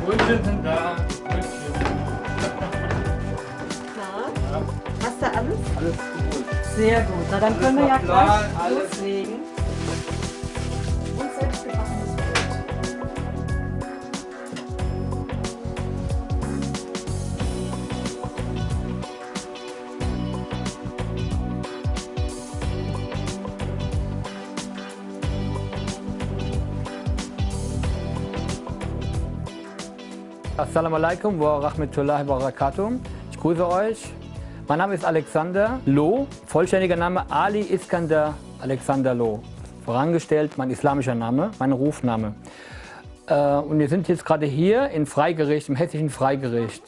Brötchen sind da. Brötchen. Na, hast du alles? Alles gut. Sehr gut. Na, dann können wir ja Plan, gleich alles. loslegen. Und selbstgebackenes Brot. Assalamu alaikum wa rahmatullahi wa barakatuh. Ich grüße euch. Mein Name ist Alexander Loh, vollständiger Name Ali Iskander Alexander Loh. Vorangestellt mein islamischer Name, mein Rufname. Und wir sind jetzt gerade hier in Freigericht, im hessischen Freigericht,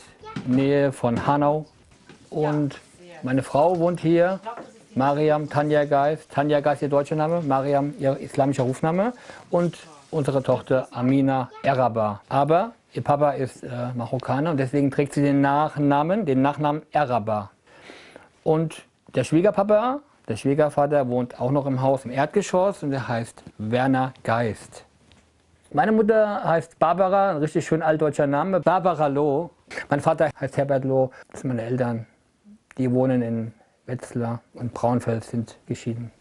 in der Nähe von Hanau. Und meine Frau wohnt hier, Mariam Tanja Geist. Tanja Geist ihr deutscher Name, Mariam ihr islamischer Rufname. Und unsere Tochter Amina Eraba. Aber ihr Papa ist Marokkaner und deswegen trägt sie den Nachnamen Eraba. Und der Schwiegerpapa, der Schwiegervater, wohnt auch noch im Haus im Erdgeschoss und der heißt Werner Geist. Meine Mutter heißt Barbara, ein richtig schön altdeutscher Name, Barbara Loh. Mein Vater heißt Herbert Loh, das sind meine Eltern. Die wohnen in Wetzlar und Braunfels, sind geschieden.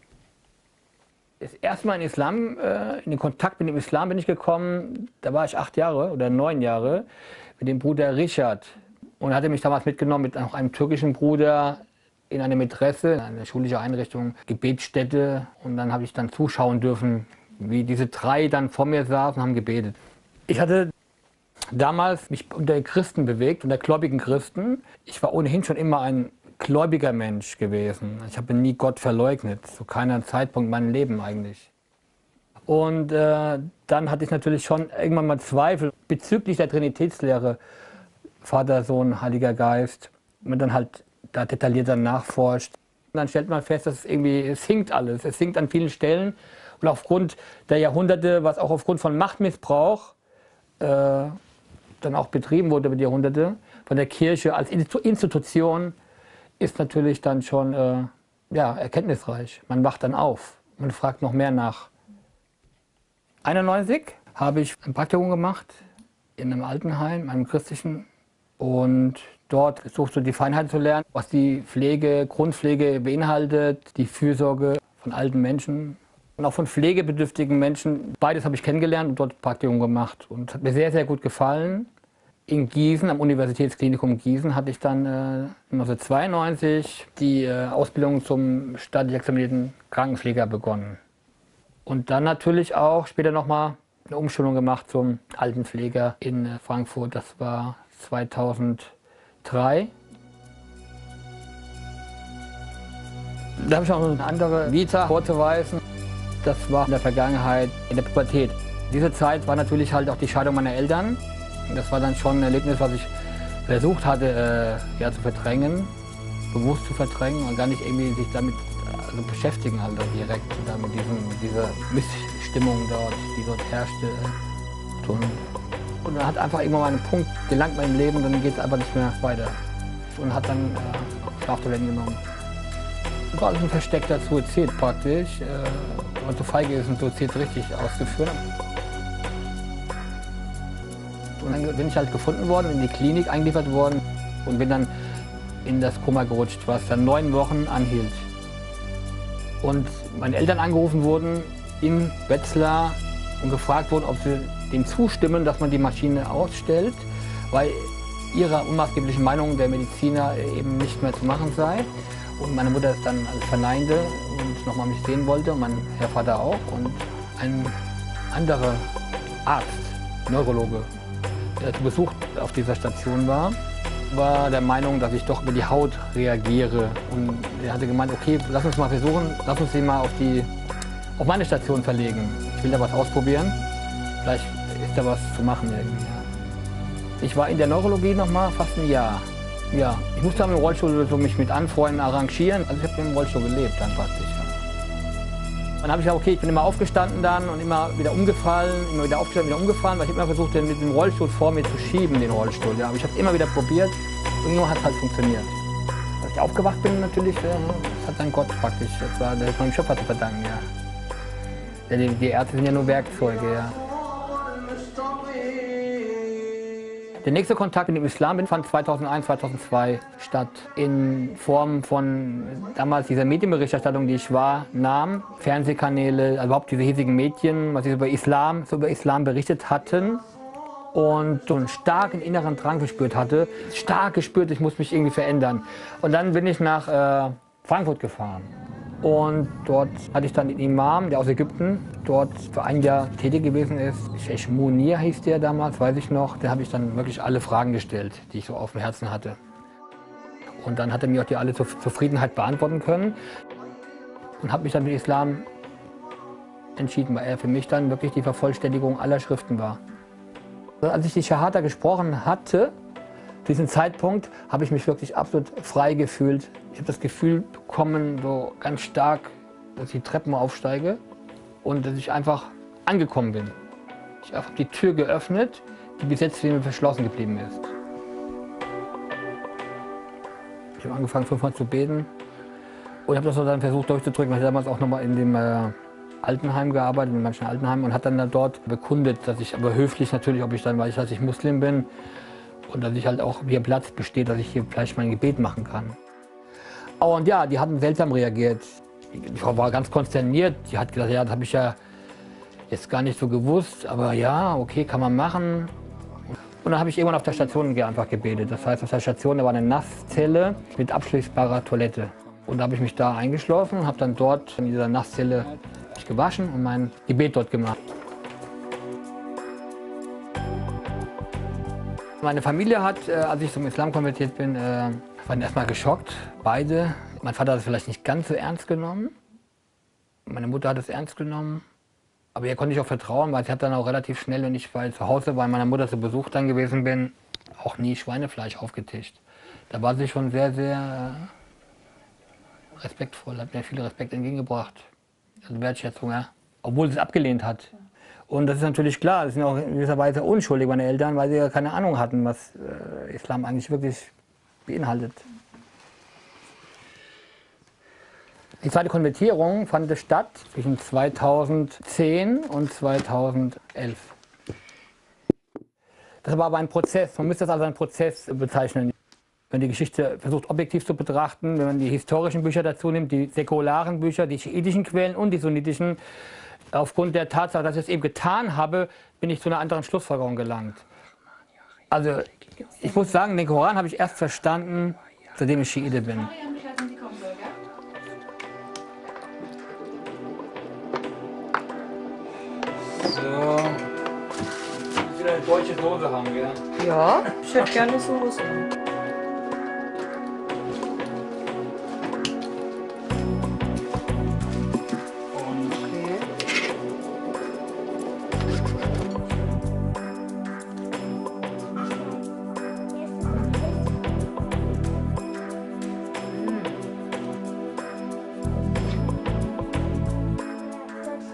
Das erste Mal in den Kontakt mit dem Islam bin ich gekommen, da war ich 8 Jahre oder 9 Jahre, mit dem Bruder Richard. Und er hatte mich damals mitgenommen mit noch einem türkischen Bruder in eine Mätresse, in eine schulische Einrichtung, Gebetsstätte. Und dann habe ich dann zuschauen dürfen, wie diese 3 dann vor mir saßen und haben gebetet. Ich hatte damals mich unter den Christen bewegt, unter gläubigen Christen. Ich war ohnehin schon immer ein gläubiger Mensch gewesen. Ich habe nie Gott verleugnet, zu keiner Zeitpunkt in meinem Leben eigentlich. Und dann hatte ich natürlich schon irgendwann mal Zweifel bezüglich der Trinitätslehre, Vater, Sohn, Heiliger Geist. Und man dann halt da detaillierter nachforscht. Und dann stellt man fest, dass es hinkt alles. Es hinkt an vielen Stellen. Und aufgrund der Jahrhunderte, was auch aufgrund von Machtmissbrauch dann auch betrieben wurde über die Jahrhunderte, von der Kirche als Institution, ist natürlich dann schon erkenntnisreich. Man wacht dann auf, man fragt noch mehr nach. 1991 habe ich ein Praktikum gemacht in einem Altenheim, einem christlichen. Und dort versuchst du die Feinheiten zu lernen, was die Grundpflege beinhaltet, die Fürsorge von alten Menschen und auch von pflegebedürftigen Menschen. Beides habe ich kennengelernt und dort Praktikum gemacht und hat mir sehr, sehr gut gefallen. In Gießen, am Universitätsklinikum Gießen, hatte ich dann 1992 die Ausbildung zum staatlich examinierten Krankenpfleger begonnen. Und dann natürlich auch später nochmal eine Umschulung gemacht zum Altenpfleger in Frankfurt. Das war 2003. Da habe ich auch noch eine andere Vita vorzuweisen. Das war in der Vergangenheit, in der Pubertät. Diese Zeit war natürlich halt auch die Scheidung meiner Eltern. Das war dann schon ein Erlebnis, was ich versucht hatte zu verdrängen, bewusst zu verdrängen und gar nicht irgendwie sich damit beschäftigen halt direkt mit dieser Missstimmung dort, die dort herrschte. Und dann hat einfach irgendwann mal einen Punkt gelangt in meinem Leben und dann geht es einfach nicht mehr weiter. Und hat dann Schlaftabletten genommen. Das war also ein versteckter Suizid praktisch, wenn man zu feige ist, einen Suizid richtig auszuführen. Und dann bin ich halt gefunden worden, in die Klinik eingeliefert worden und bin dann in das Koma gerutscht, was dann 9 Wochen anhielt. Und meine Eltern angerufen wurden in Wetzlar und gefragt wurden, ob sie dem zustimmen, dass man die Maschine ausstellt, weil ihrer unmaßgeblichen Meinung der Mediziner eben nicht mehr zu machen sei. Und meine Mutter es dann alles verneinte und nochmal mich sehen wollte und mein Herr Vater auch. Und ein anderer Arzt, Neurologe, der zu Besuch auf dieser Station war der Meinung, dass ich doch über die Haut reagiere. Und er hatte gemeint, okay, lass uns mal versuchen, lass uns sie mal auf meine Station verlegen. Ich will da was ausprobieren, vielleicht ist da was zu machen irgendwie. Ja. Ich war in der Neurologie noch mal fast ein Jahr. Ja, ich musste dann im Rollstuhl so mich mit Freunden arrangieren. Also ich habe im Rollstuhl gelebt dann praktisch. Ja. Dann habe ich gesagt, okay, ich bin immer aufgestanden dann und immer wieder umgefallen, immer wieder aufgestanden, wieder umgefallen, weil ich habe immer versucht, den mit dem Rollstuhl vor mir zu schieben, den Rollstuhl. Ja. Aber ich habe es immer wieder probiert und irgendwann hat es halt funktioniert. Als ich aufgewacht bin natürlich, das hat dann Gott praktisch, das war meinem Schöpfer zu verdanken, ja. Die Ärzte sind ja nur Werkzeuge, ja. Der nächste Kontakt mit dem Islam fand 2001, 2002 statt. In Form von damals dieser Medienberichterstattung, die ich wahrnahm, Fernsehkanäle, also überhaupt diese hiesigen Medien, was sie über Islam berichtet hatten. Und so einen starken inneren Drang gespürt hatte. Stark gespürt, ich muss mich irgendwie verändern. Und dann bin ich nach Frankfurt gefahren. Und dort hatte ich dann den Imam, der aus Ägypten dort für ein Jahr tätig gewesen ist. Sheikh Munir hieß der damals, weiß ich noch. Der habe ich dann wirklich alle Fragen gestellt, die ich so auf dem Herzen hatte. Und dann hat er mir auch die alle zur Zufriedenheit beantworten können. Und habe mich dann für den Islam entschieden, weil er für mich dann wirklich die Vervollständigung aller Schriften war. Als ich die Shahada gesprochen hatte, zu diesem Zeitpunkt habe ich mich wirklich absolut frei gefühlt. Ich habe das Gefühl bekommen, so ganz stark, dass ich die Treppen aufsteige und dass ich einfach angekommen bin. Ich habe die Tür geöffnet, die bis jetzt für mich verschlossen geblieben ist. Ich habe angefangen, 5-mal zu beten und habe das dann versucht durchzudrücken. Ich habe damals auch nochmal in dem Altenheim gearbeitet, in manchen Altenheimen, und hat dann dort bekundet, dass ich aber höflich natürlich, ob ich dann weiß, dass ich Muslim bin und dass ich halt auch hier Platz besteht, dass ich hier vielleicht mein Gebet machen kann. Und ja, die hatten seltsam reagiert. Ich war ganz konsterniert. Die hat gesagt, ja, das habe ich ja jetzt gar nicht so gewusst, aber ja, okay, kann man machen. Und dann habe ich irgendwann auf der Station einfach gebetet. Das heißt, auf der Station, da war eine Nasszelle mit abschließbarer Toilette. Und da habe ich mich da eingeschlossen und habe dann dort in dieser Nasszelle mich gewaschen und mein Gebet dort gemacht. Meine Familie hat, als ich zum Islam konvertiert bin, waren erstmal geschockt, beide. Mein Vater hat es vielleicht nicht ganz so ernst genommen. Meine Mutter hat es ernst genommen. Aber ihr konnte ich auch vertrauen, weil sie hat dann auch relativ schnell, wenn ich zu Hause bei meiner Mutter zu Besuch dann gewesen bin, auch nie Schweinefleisch aufgetischt. Da war sie schon sehr, sehr respektvoll, hat mir viel Respekt entgegengebracht. Also Wertschätzung, ja. Obwohl sie es abgelehnt hat. Und das ist natürlich klar, das sind auch in gewisser Weise unschuldig, meine Eltern, weil sie ja keine Ahnung hatten, was Islam eigentlich wirklich beinhaltet. Die zweite Konvertierung fand statt zwischen 2010 und 2011. Das war aber ein Prozess, man müsste das als einen Prozess bezeichnen. Wenn man die Geschichte versucht objektiv zu betrachten, wenn man die historischen Bücher dazu nimmt, die säkularen Bücher, die schiitischen Quellen und die sunnitischen, aufgrund der Tatsache, dass ich es eben getan habe, bin ich zu einer anderen Schlussfolgerung gelangt. Also ich muss sagen, den Koran habe ich erst verstanden, seitdem ich Schiite bin. So, ich will eine deutsche Soße haben, gell? Ja, ich hätte gerne Soße.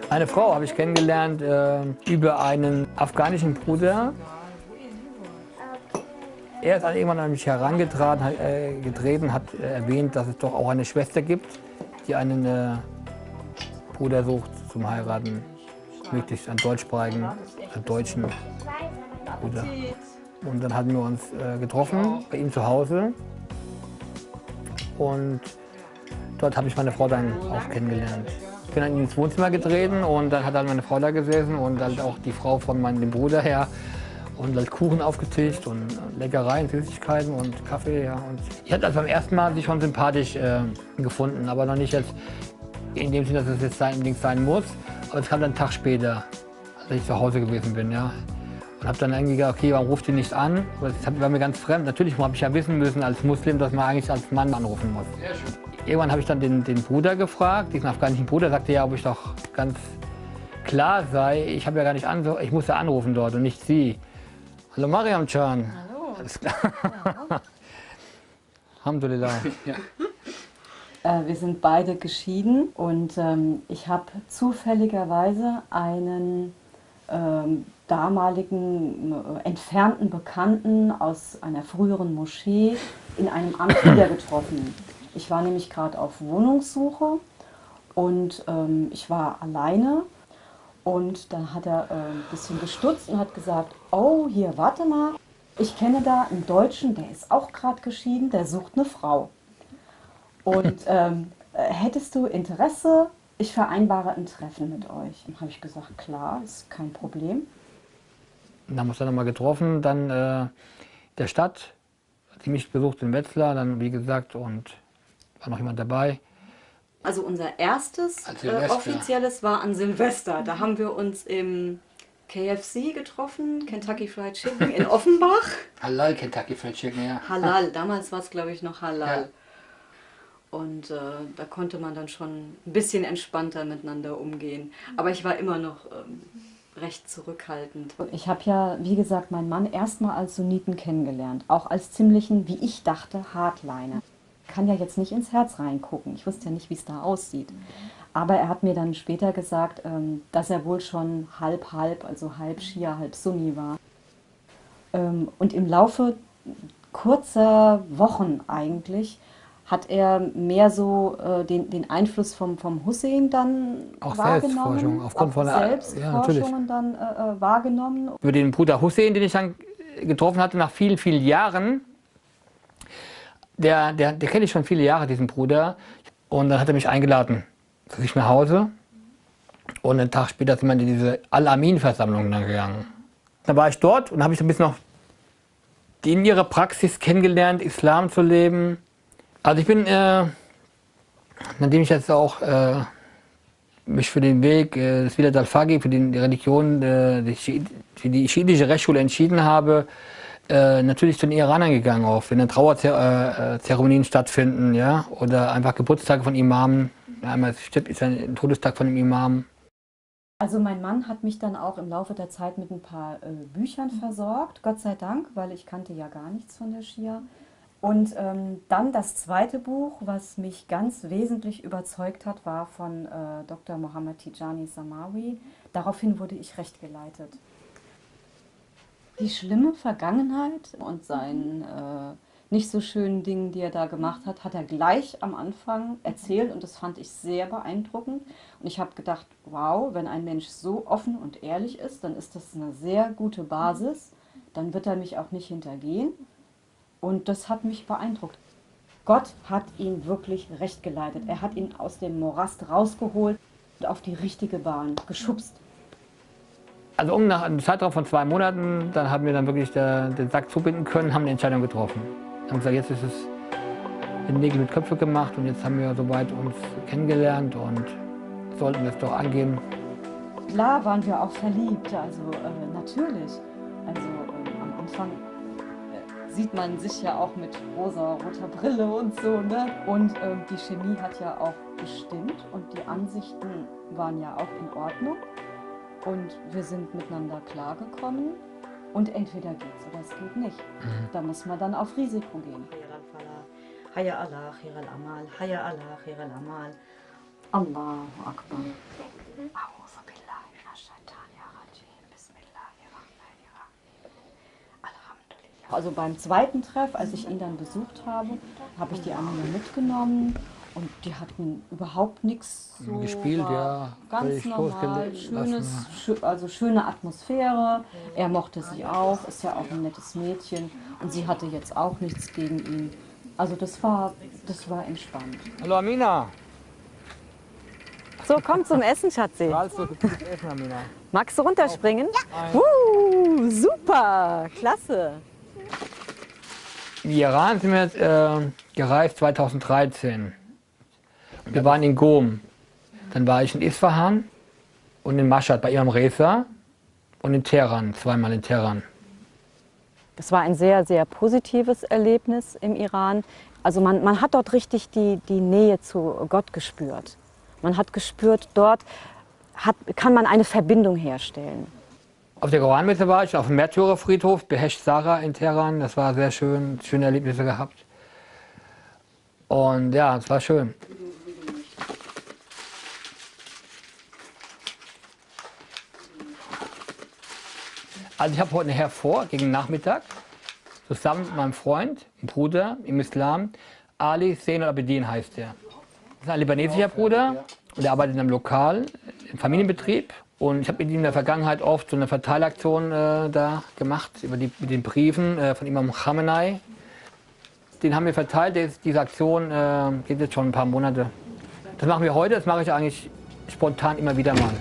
Eine Frau habe ich kennengelernt über einen afghanischen Bruder. Er ist irgendwann an mich herangetreten, hat erwähnt, dass es doch auch eine Schwester gibt, die einen Bruder sucht zum Heiraten, möglichst einen deutschsprachigen, deutschen Bruder. Und dann hatten wir uns getroffen bei ihm zu Hause und dort habe ich meine Frau dann auch kennengelernt. Ich bin dann ins Wohnzimmer getreten und dann hat halt meine Frau da gesessen und halt auch die Frau von meinem Bruder her und halt Kuchen aufgetischt und Leckereien, Süßigkeiten und Kaffee. Ja. Und ich hatte also beim ersten Mal sie schon sympathisch gefunden, aber noch nicht jetzt in dem Sinne, dass es jetzt unbedingt sein muss. Aber es kam dann einen Tag später, als ich zu Hause gewesen bin. Ja. Und habe dann irgendwie gedacht, okay, warum ruft die nicht an? Aber das war mir ganz fremd. Natürlich habe ich ja wissen müssen als Muslim, dass man eigentlich als Mann anrufen muss. Irgendwann habe ich dann den Bruder gefragt, diesen afghanischen Bruder, sagte ja, ob ich doch ganz klar sei, ich habe ja gar nicht ich muss ja anrufen dort und nicht sie. Hallo Mariam Can. Hallo. Alles klar. Ja. Alhamdulillah. Ja. Wir sind beide geschieden und ich habe zufälligerweise einen damaligen entfernten Bekannten aus einer früheren Moschee in einem Amt wieder getroffen. Ich war nämlich gerade auf Wohnungssuche und ich war alleine und dann hat er ein bisschen gestutzt und hat gesagt, oh hier, warte mal, Ich kenne da einen Deutschen, der ist auch gerade geschieden, der sucht eine Frau. Und hättest du Interesse, ich vereinbare ein Treffen mit euch. Dann habe ich gesagt, klar, ist kein Problem. Dann haben wir uns dann nochmal getroffen, dann der Stadt, hat sie mich besucht in Wetzlar, dann wie gesagt, und war noch jemand dabei. Also unser erstes An Silvester. offizielles war an Silvester. Da haben wir uns im KFC getroffen, Kentucky Fried Chicken in Offenbach. Halal Kentucky Fried Chicken, ja. Halal, damals war es glaube ich noch Halal. Ja. Und da konnte man dann schon ein bisschen entspannter miteinander umgehen. Aber ich war immer noch recht zurückhaltend. Ich habe ja, wie gesagt, meinen Mann erstmal als Sunniten kennengelernt. Auch als ziemlichen, wie ich dachte, Hardliner. Ich kann ja jetzt nicht ins Herz reingucken. Ich wusste ja nicht, wie es da aussieht. Aber er hat mir dann später gesagt, dass er wohl schon halb-halb, also halb Schia, halb Sunni war. Und im Laufe kurzer Wochen eigentlich hat er mehr so den Einfluss vom Hussein dann Auch wahrgenommen. Selbstforschung, aufgrund von der- Selbstforschungen dann wahrgenommen. Über den Bruder Hussein, den ich dann getroffen hatte nach vielen, vielen Jahren, der kenne ich schon viele Jahre, diesen Bruder. Und dann hat er mich eingeladen zu sich nach Hause. Und einen Tag später sind wir in diese Al-Amin-Versammlung dann gegangen. Da war ich dort und habe ich ein bisschen noch in ihrer Praxis kennengelernt, Islam zu leben. Also ich bin, nachdem ich jetzt auch mich für den Weg des Wilat al-Faqih, für die Religion, für die schiitische Rechtsschule entschieden habe, natürlich zu den Iranern gegangen, auch wenn dann Trauerzeremonien stattfinden, ja, oder einfach Geburtstage von Imamen. Einmal stirbt ist ein Todestag von dem Imam. Also mein Mann hat mich dann auch im Laufe der Zeit mit ein paar Büchern versorgt, Gott sei Dank, weil ich kannte ja gar nichts von der Schia. Und dann das zweite Buch, was mich ganz wesentlich überzeugt hat, war von Dr. Mohammed Tijani Samawi. Daraufhin wurde ich rechtgeleitet. Die schlimme Vergangenheit und seinen nicht so schönen Dingen, die er da gemacht hat, hat er gleich am Anfang erzählt und das fand ich sehr beeindruckend. Und ich habe gedacht, wow, wenn ein Mensch so offen und ehrlich ist, dann ist das eine sehr gute Basis. Dann wird er mich auch nicht hintergehen. Und das hat mich beeindruckt. Gott hat ihn wirklich rechtgeleitet. Er hat ihn aus dem Morast rausgeholt und auf die richtige Bahn geschubst. Also nach einem Zeitraum von 2 Monaten, dann haben wir dann wirklich den Sack zubinden können, haben eine Entscheidung getroffen. Wir haben gesagt, jetzt ist es in Nägel mit Köpfe gemacht und jetzt haben wir soweit uns kennengelernt und sollten das doch angehen. Klar waren wir auch verliebt, also natürlich. Also am Anfang sieht man sich ja auch mit rosa-roter Brille und so, ne? Und die Chemie hat ja auch gestimmt und die Ansichten waren ja auch in Ordnung. Und wir sind miteinander klargekommen. Und entweder geht's oder es geht nicht. Da muss man dann auf Risiko gehen. Hayya Allah, khair al-amal, hayya Allah, khair al-amal. Allahu Akbar. A'udhu billahi minash shaitanir rajim. Bismillahirrahmanirrahim. Alhamdulillah. Also beim zweiten Treff, als ich ihn dann besucht habe, habe ich die Amina mitgenommen. Und die hatten überhaupt nichts so Gespielt, ja. ganz Völlig normal, losgelassen, also schöne Atmosphäre. Er mochte sie auch, ist ja auch ein nettes Mädchen. Und sie hatte jetzt auch nichts gegen ihn. Also das war entspannt. Hallo Amina. So, komm zum Essen, Schatzi. Also, gutes Essen, Amina. Magst du runterspringen? Super, klasse. In Iran sind wir jetzt gereist 2013. Wir waren in Qom. Dann war ich in Isfahan und in Mashhad bei Imam Reza und in Teheran, zweimal in Teheran. Das war ein sehr, sehr positives Erlebnis im Iran. Also man hat dort richtig die Nähe zu Gott gespürt. Man hat gespürt, dort kann man eine Verbindung herstellen. Auf der Koranmesse war ich, auf dem Märtyrerfriedhof, Behesht Zahra in Teheran. Das war sehr schön, schöne Erlebnisse gehabt. Und ja, es war schön. Also ich habe heute nachher vor, gegen Nachmittag, zusammen mit meinem Freund, einem Bruder im Islam, Ali Zain al-Abidin heißt er. Das ist ein libanesischer Bruder und er arbeitet in einem Lokal, im Familienbetrieb Und ich habe mit ihm in der Vergangenheit oft so eine Verteilaktion da gemacht, mit den Briefen von Imam Khamenei. Den haben wir verteilt, diese Aktion geht jetzt schon ein paar Monate. Das machen wir heute, das mache ich eigentlich spontan immer wieder mal.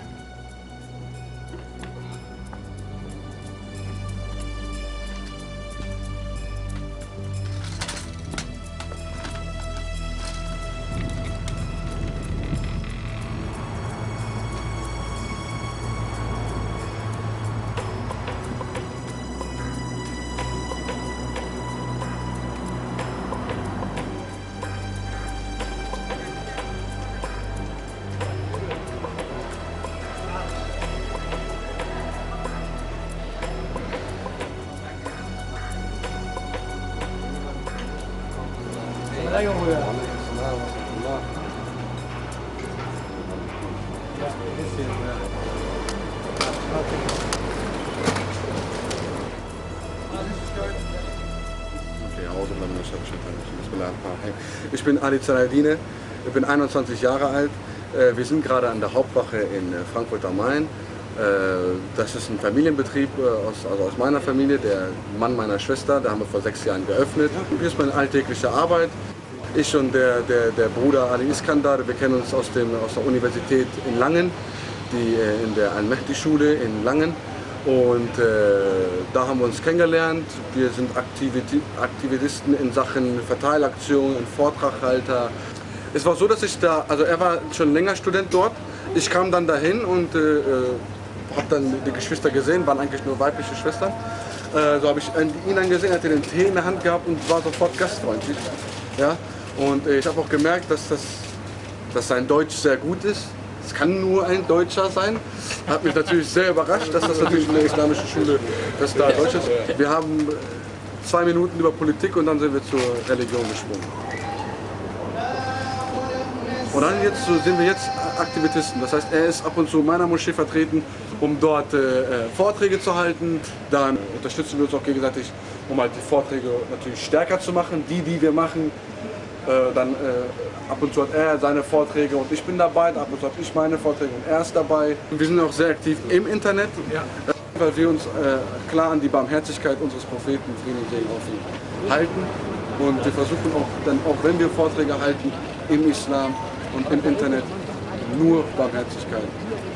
Ich bin Ali Zaladine, ich bin 21 Jahre alt. Wir sind gerade an der Hauptwache in Frankfurt am Main. Das ist ein Familienbetrieb aus meiner Familie, der Mann meiner Schwester. Da haben wir vor 6 Jahren geöffnet. Hier ist meine alltägliche Arbeit. Ich und der Bruder Ali Iskandar, wir kennen uns aus der Universität in Langen, in der Al-Mehdi-Schule in Langen. Und da haben wir uns kennengelernt. Wir sind Aktivisten in Sachen Verteilaktionen, Vortraghalter. Es war so, dass er war schon länger Student dort. Ich kam dann dahin und habe dann die Geschwister gesehen, waren eigentlich nur weibliche Schwestern. So habe ich ihn dann gesehen, hatte den Tee in der Hand gehabt und war sofort gastfreundlich. Ja? Und ich habe auch gemerkt, dass sein Deutsch sehr gut ist. Es kann nur ein Deutscher sein. Hat mich natürlich sehr überrascht, dass das natürlich in der islamischen Schule, dass da Deutsch ist. Wir haben 2 Minuten über Politik und dann sind wir zur Religion gesprungen. Und dann sind wir jetzt Aktivisten. Das heißt, er ist ab und zu in meiner Moschee vertreten, um dort Vorträge zu halten. Dann unterstützen wir uns auch gegenseitig, um halt die Vorträge natürlich stärker zu machen, die wir machen. Ab und zu hat er seine Vorträge und ich bin dabei, ab und zu habe ich meine Vorträge und er ist dabei. Wir sind auch sehr aktiv im Internet, weil wir uns klar an die Barmherzigkeit unseres Propheten, Frieden und Segen auf ihn, halten. Und wir versuchen auch wenn wir Vorträge halten im Islam und im Internet, nur Barmherzigkeit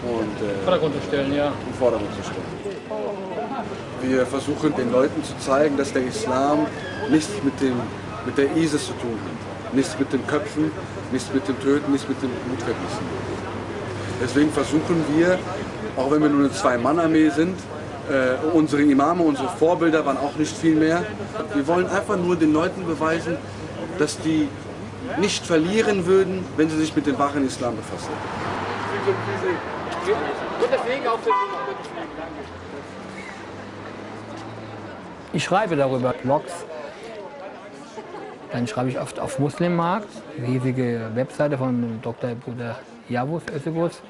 und Vordergrund zu stellen, ja. im Vordergrund zu stellen. Wir versuchen den Leuten zu zeigen, dass der Islam nichts mit der ISIS zu tun hat. Nichts mit den Köpfen, nichts mit dem Töten, nichts mit dem Blutvergießen. Deswegen versuchen wir, auch wenn wir nur eine 2-Mann-Armee sind, unsere Imame, unsere Vorbilder waren auch nicht viel mehr. Wir wollen einfach nur den Leuten beweisen, dass die nicht verlieren würden, wenn sie sich mit dem wahren Islam befassen. Ich schreibe darüber Blogs. Dann schreibe ich oft auf Muslimmarkt, riesige Webseite von Dr. Bruder Yavuz Özgürz.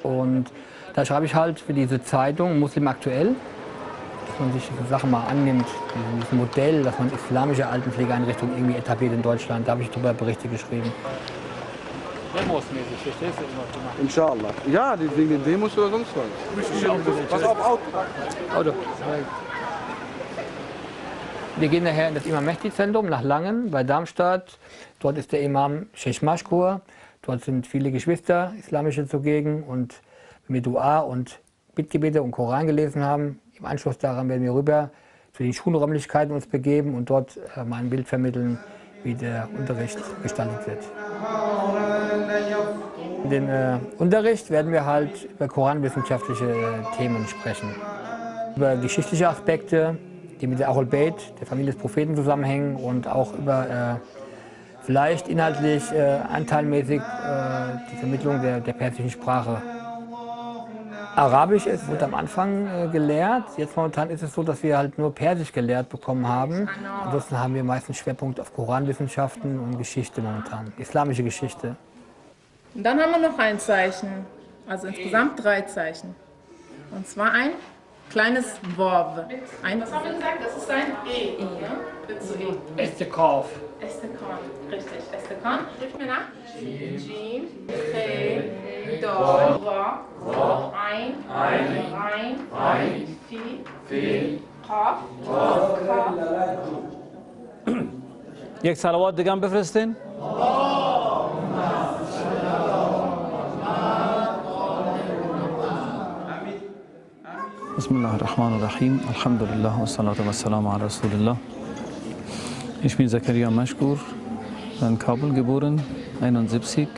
Und da schreibe ich halt für diese Zeitung Muslim Aktuell, dass man sich diese Sachen mal annimmt, dieses Modell, dass man islamische Altenpflegeeinrichtungen irgendwie etabliert in Deutschland. Da habe ich darüber Berichte geschrieben. Demos-mäßig, verstehst du? Inshallah. Ja, wegen den Demos oder sonst was. Pass auf, Auto. Wir gehen nachher in das Imam Mehdi-Zentrum nach Langen bei Darmstadt. Dort ist der Imam Sheikh Mashkur. Dort sind viele Geschwister, islamische zugegen. Und wenn wir Dua und Bittgebete und Koran gelesen haben, im Anschluss daran werden wir rüber zu den Schulräumlichkeiten uns begeben und dort mal ein Bild vermitteln, wie der Unterricht gestaltet wird. In dem Unterricht werden wir halt über koranwissenschaftliche Themen sprechen. Über geschichtliche Aspekte, die mit der Ahlul Bayt, der Familie des Propheten, zusammenhängen und auch über vielleicht inhaltlich anteilmäßig die Vermittlung der persischen Sprache. Arabisch wurde am Anfang gelehrt. Jetzt momentan ist es so, dass wir halt nur Persisch gelehrt bekommen haben. Ansonsten haben wir meistens Schwerpunkt auf Koranwissenschaften und Geschichte momentan, islamische Geschichte. Und dann haben wir noch ein Zeichen, also insgesamt 3 Zeichen. Und zwar ein kleines Waw. Was haben wir gesagt? Das ist ein E. Ne? Zu E. Estekov. Estekon, richtig. Estekon. Sprich mir nach. Jim, He, Dor. Ein. Rein. Fi. Qaf. Ka. یک صلوات دیگه هم بفرستین. بسم الله الرحمن الرحیم. الحمد لله و الصلاة و السلام علی رسول الله. Ich bin Zakaria Mashkur, in Kabul geboren, 71.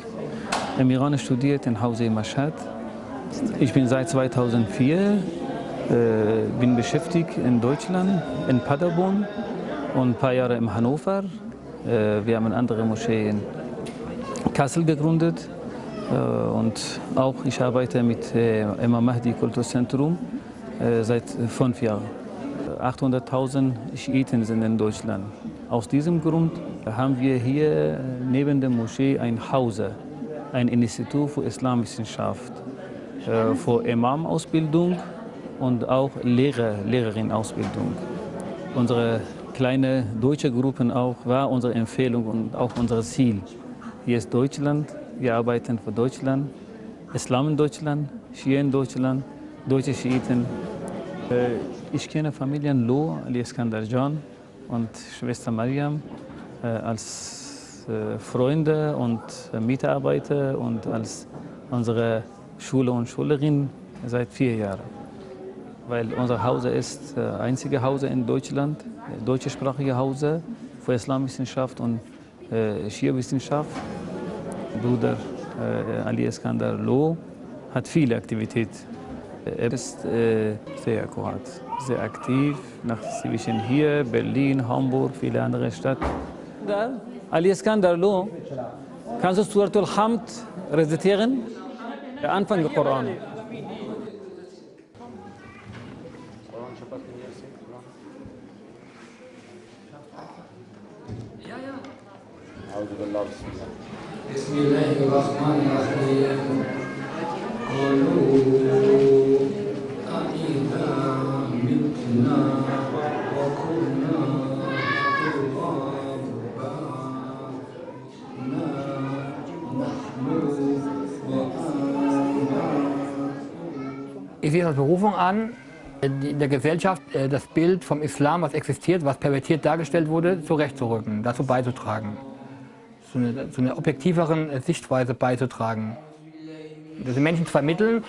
Im Iran studiert in Hause Mashhad. Ich bin seit 2004 bin beschäftigt in Deutschland, in Paderborn und ein paar Jahre in Hannover. Wir haben eine andere Moschee in Kassel gegründet und auch ich arbeite mit Imam Mahdi Kulturzentrum seit 5 Jahren. 800.000 Schiiten sind in Deutschland. Aus diesem Grund haben wir hier neben der Moschee ein Haus, ein Institut für Islamwissenschaft, für Imam-Ausbildung und auch Lehrerinnen-Ausbildung. Unsere kleine deutsche Gruppe auch war unsere Empfehlung und auch unser Ziel. Hier ist Deutschland, wir arbeiten für Deutschland, Islam in Deutschland, Schia in Deutschland, deutsche Schiiten. Ich kenne Familien Lo, Ali Iskandar Jan und Schwester Mariam als Freunde und Mitarbeiter und als unsere Schüler und Schülerinnen seit 4 Jahren. Weil unser Haus ist das einzige Haus in Deutschland, deutschsprachige Haus für Islamwissenschaft und Schia-Wissenschaft. Bruder Ali Iskandar Lo hat viele Aktivitäten. Er ist sehr akkurat, sehr aktiv, zwischen hier, Berlin, Hamburg, viele andere Städte. Ali Iskandar Lo, kannst du Surat al-Hamd rezitieren? Der Anfang des Koran. بسم الله الرحمن الرحيم قالوا أإذا متنا وكنا ترابا نحن Ich sehe es als Berufung an, in der Gesellschaft das Bild vom Islam, was existiert, was pervertiert dargestellt wurde, zurechtzurücken, dazu beizutragen. Zu einer objektiveren Sichtweise beizutragen. Das den Menschen zu vermitteln,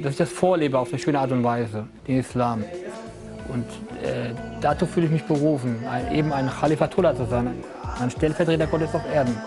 dass ich das vorlebe auf eine schöne Art und Weise, den Islam. Und dazu fühle ich mich berufen, eben ein Khalifatullah zu sein, ein Stellvertreter Gottes auf Erden.